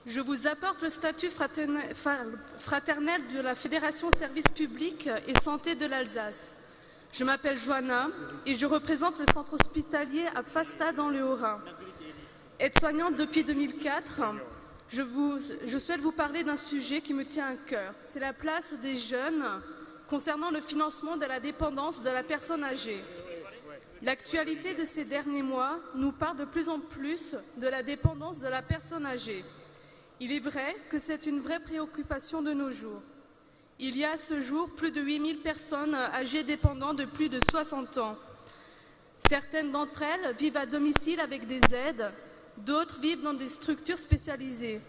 Je vous apporte le statut fraternel de la Fédération Services Publics et Santé de l'Alsace. Je m'appelle Joanna et je représente le centre hospitalier à Pfasta dans le Haut-Rhin. Aide-soignante depuis 2004, je souhaite vous parler d'un sujet qui me tient à cœur. C'est la place des jeunes concernant le financement de la dépendance de la personne âgée. L'actualité de ces derniers mois nous parle de plus en plus de la dépendance de la personne âgée. Il est vrai que c'est une vraie préoccupation de nos jours. Il y a à ce jour plus de 8000 personnes âgées dépendantes de plus de 60 ans. Certaines d'entre elles vivent à domicile avec des aides, d'autres vivent dans des structures spécialisées.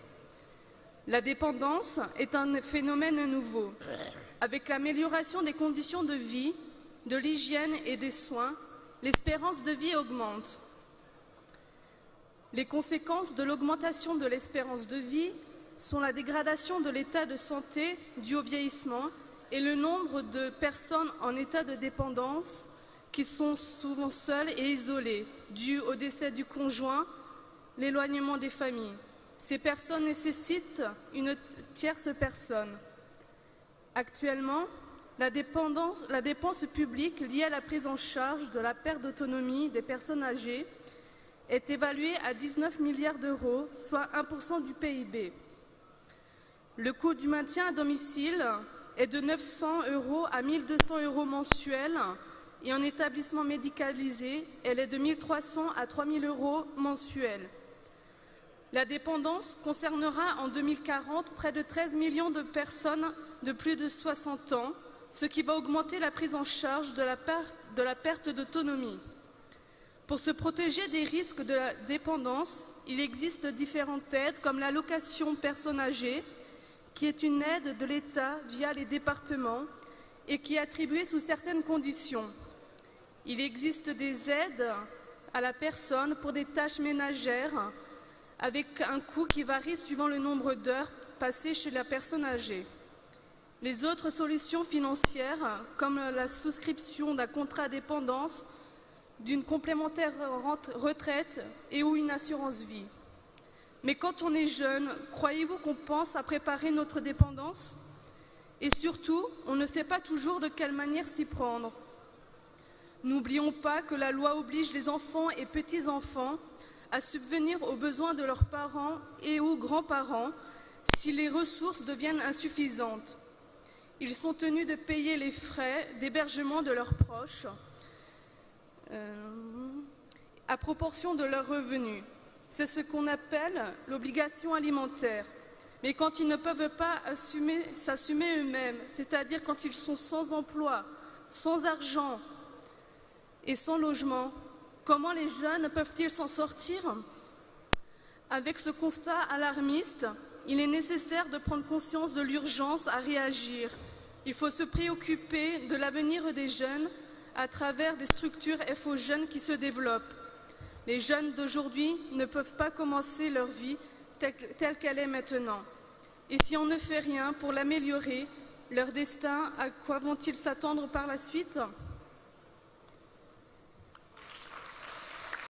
La dépendance est un phénomène nouveau. Avec l'amélioration des conditions de vie, de l'hygiène et des soins, l'espérance de vie augmente. Les conséquences de l'augmentation de l'espérance de vie sont la dégradation de l'état de santé dû au vieillissement et le nombre de personnes en état de dépendance qui sont souvent seules et isolées, dû au décès du conjoint, l'éloignement des familles. Ces personnes nécessitent une tierce personne. Actuellement, la dépense publique liée à la prise en charge de la perte d'autonomie des personnes âgées est évaluée à 19 milliards d'euros, soit 1% du PIB. Le coût du maintien à domicile est de 900 € à 1 200 € mensuels et en établissement médicalisé, elle est de 1 300 à 3 000 € mensuels. La dépendance concernera en 2040 près de 13 millions de personnes de plus de 60 ans, ce qui va augmenter la prise en charge de la perte d'autonomie. Pour se protéger des risques de la dépendance, il existe différentes aides comme l'allocation personnes âgées, qui est une aide de l'État via les départements et qui est attribuée sous certaines conditions. Il existe des aides à la personne pour des tâches ménagères avec un coût qui varie suivant le nombre d'heures passées chez la personne âgée. Les autres solutions financières, comme la souscription d'un contrat dépendance, d'une complémentaire retraite et ou une assurance vie. Mais quand on est jeune, croyez-vous qu'on pense à préparer notre dépendance? Et surtout, on ne sait pas toujours de quelle manière s'y prendre. N'oublions pas que la loi oblige les enfants et petits-enfants à subvenir aux besoins de leurs parents et ou grands-parents si les ressources deviennent insuffisantes. Ils sont tenus de payer les frais d'hébergement de leurs proches à proportion de leurs revenus. C'est ce qu'on appelle l'obligation alimentaire. Mais quand ils ne peuvent pas s'assumer eux-mêmes, c'est-à-dire quand ils sont sans emploi, sans argent et sans logement, comment les jeunes peuvent-ils s'en sortir? Avec ce constat alarmiste, il est nécessaire de prendre conscience de l'urgence à réagir. Il faut se préoccuper de l'avenir des jeunes à travers des structures FO Jeunes qui se développent. Les jeunes d'aujourd'hui ne peuvent pas commencer leur vie telle qu'elle est maintenant. Et si on ne fait rien pour l'améliorer, leur destin, à quoi vont-ils s'attendre par la suite ?